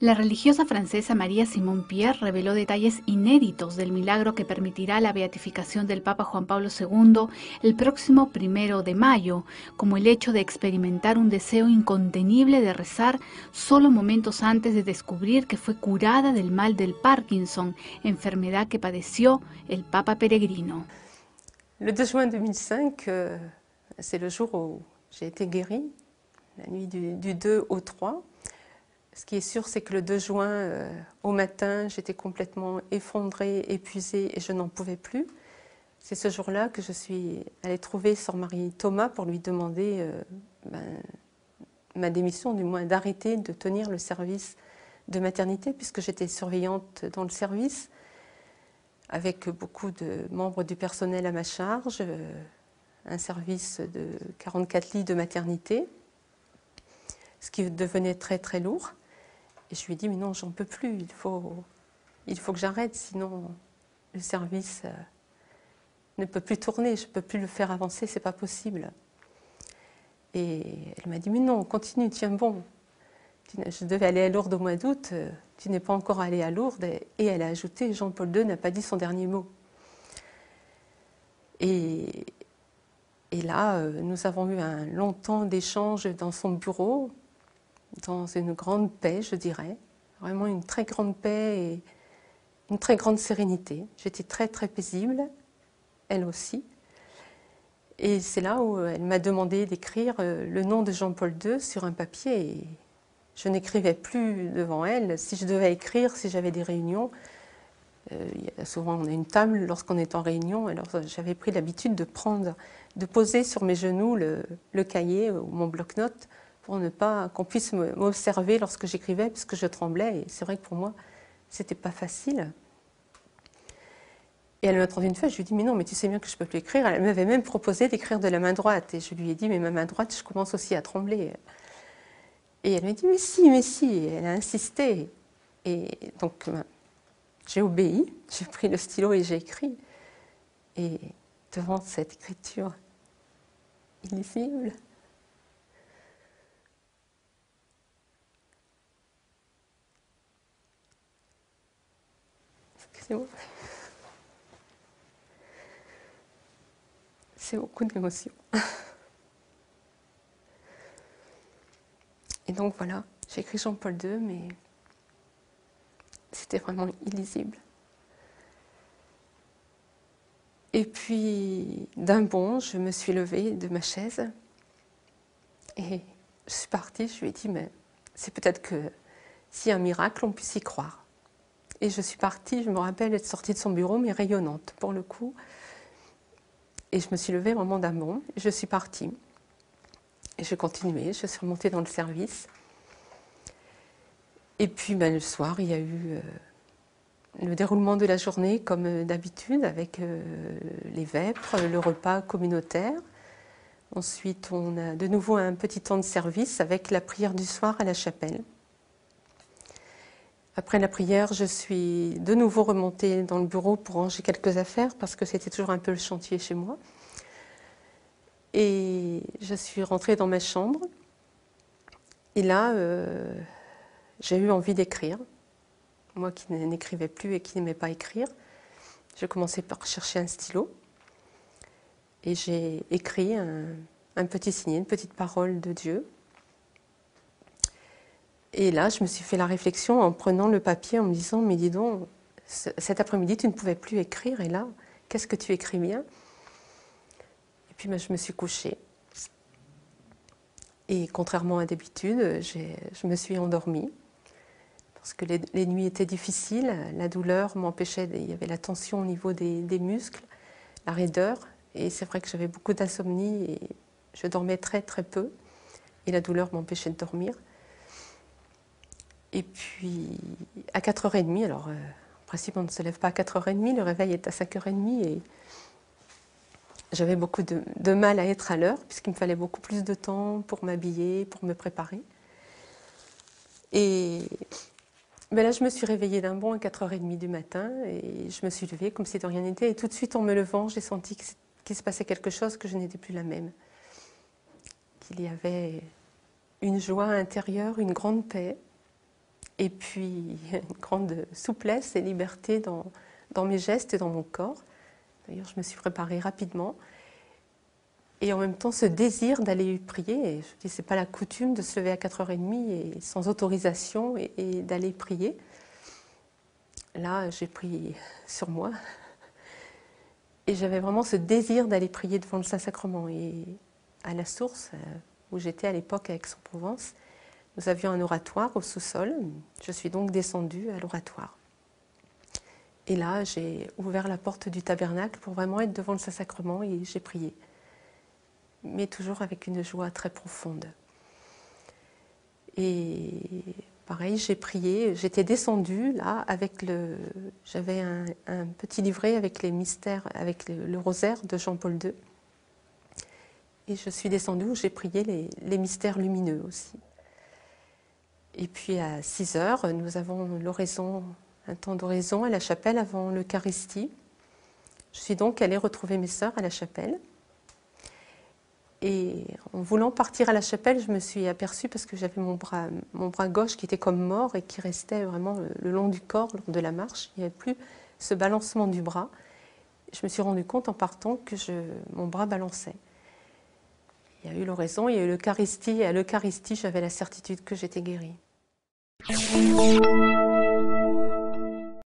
La religiosa francesa María Simone Pierre reveló detalles inéditos del milagro que permitirá la beatificación del Papa Juan Pablo II el próximo 1 de mayo, como el hecho de experimentar un deseo incontenible de rezar solo momentos antes de descubrir que fue curada del mal del Parkinson, enfermedad que padeció el Papa peregrino. Le 2 juin 2005, c'est le jour où j'ai été guérie, la nuit du 2 au 3. Ce qui est sûr, c'est que le 2 juin, au matin, j'étais complètement effondrée, épuisée et je n'en pouvais plus. C'est ce jour-là que je suis allée trouver Sœur Marie Thomas pour lui demander ma démission, du moins d'arrêter de tenir le service de maternité, puisque j'étais surveillante dans le service, avec beaucoup de membres du personnel à ma charge, un service de 44 lits de maternité, ce qui devenait très très lourd. Et je lui ai dit, mais non, j'en peux plus, il faut que j'arrête, sinon le service ne peut plus tourner, je ne peux plus le faire avancer, c'est pas possible. Et elle m'a dit, mais non, continue, tiens bon. Je devais aller à Lourdes au mois d'août, tu n'es pas encore allée à Lourdes. Et elle a ajouté, Jean-Paul II n'a pas dit son dernier mot. Et là, nous avons eu un long temps d'échange dans son bureau, dans une grande paix, je dirais, vraiment une très grande paix et une très grande sérénité. J'étais très très paisible, elle aussi. Et c'est là où elle m'a demandé d'écrire le nom de Jean-Paul II sur un papier. Et je n'écrivais plus devant elle. Si je devais écrire, si j'avais des réunions, souvent on a une table lorsqu'on est en réunion, alors j'avais pris l'habitude de poser sur mes genoux le cahier ou mon bloc-notes, pour ne pas qu'on puisse m'observer lorsque j'écrivais, puisque je tremblais. Et c'est vrai que pour moi, c'était pas facile. Et elle m'a entendu une fois, je lui ai dit, mais non, mais tu sais bien que je ne peux plus écrire. Elle m'avait même proposé d'écrire de la main droite. Et je lui ai dit, mais ma main droite, je commence aussi à trembler. Et elle m'a dit, mais si, mais si. Et elle a insisté. Et donc, j'ai obéi, j'ai pris le stylo et j'ai écrit. Et devant cette écriture illisible, excusez-moi, c'est beaucoup d'émotions. Et donc voilà, j'ai écrit Jean-Paul II, mais c'était vraiment illisible. Et puis, d'un bond, je me suis levée de ma chaise et je suis partie. Je lui ai dit, mais c'est peut-être que s'il y a un miracle, on puisse y croire. Et je suis partie, je me rappelle être sortie de son bureau, mais rayonnante pour le coup. Et je me suis levée vraiment d'un bond, et je suis partie. Et je continuais, je suis remontée dans le service. Et puis le soir, il y a eu le déroulement de la journée comme d'habitude, avec les vêpres, le repas communautaire. Ensuite, on a de nouveau un petit temps de service avec la prière du soir à la chapelle. Après la prière, je suis de nouveau remontée dans le bureau pour ranger quelques affaires parce que c'était toujours un peu le chantier chez moi. Et je suis rentrée dans ma chambre. Et là, j'ai eu envie d'écrire. Moi qui n'écrivais plus et qui n'aimais pas écrire, j'ai commencé par chercher un stylo. Et j'ai écrit un petit signet, une petite parole de Dieu. Et là, je me suis fait la réflexion en prenant le papier, en me disant, mais dis donc, cet après-midi, tu ne pouvais plus écrire, et là, qu'est-ce que tu écris bien? Et puis, je me suis couchée. Et contrairement à d'habitude, je me suis endormie, parce que les nuits étaient difficiles, la douleur m'empêchait, il y avait la tension au niveau des muscles, la raideur, et c'est vrai que j'avais beaucoup d'insomnie, et je dormais très très peu, et la douleur m'empêchait de dormir. Et puis, à 4h30, alors, en principe, on ne se lève pas à 4h30, le réveil est à 5h30, et j'avais beaucoup de mal à être à l'heure, puisqu'il me fallait beaucoup plus de temps pour m'habiller, pour me préparer. Et là, je me suis réveillée d'un bond à 4h30 du matin, et je me suis levée comme si de rien n'était, et tout de suite, en me levant, j'ai senti qu'il se passait quelque chose, que je n'étais plus la même. Qu'il y avait une joie intérieure, une grande paix, et puis une grande souplesse et liberté dans mes gestes et dans mon corps. D'ailleurs, je me suis préparée rapidement. Et en même temps, ce désir d'aller prier. Et je dis, c'est pas la coutume de se lever à 4h30 et sans autorisation et d'aller prier. Là, j'ai pris sur moi. Et j'avais vraiment ce désir d'aller prier devant le Saint-Sacrement. Et à la source, où j'étais à l'époque à Aix-en-Provence, nous avions un oratoire au sous-sol. Je suis donc descendue à l'oratoire. Et là, j'ai ouvert la porte du tabernacle pour vraiment être devant le Saint-Sacrement et j'ai prié. Mais toujours avec une joie très profonde. Et pareil, j'ai prié, j'étais descendue là avec j'avais un petit livret avec les mystères, avec le rosaire de Jean-Paul II. Et je suis descendue où j'ai prié les mystères lumineux aussi. Et puis à 6h, nous avons l'oraison, un temps d'oraison à la chapelle avant l'Eucharistie. Je suis donc allée retrouver mes sœurs à la chapelle. Et en voulant partir à la chapelle, je me suis aperçue, parce que j'avais mon bras gauche qui était comme mort et qui restait vraiment le long du corps lors de la marche. Il n'y avait plus ce balancement du bras. Je me suis rendu compte en partant que mon bras balançait. Il y a eu l'oraison, il y a eu l'Eucharistie, et à l'Eucharistie, j'avais la certitude que j'étais guérie.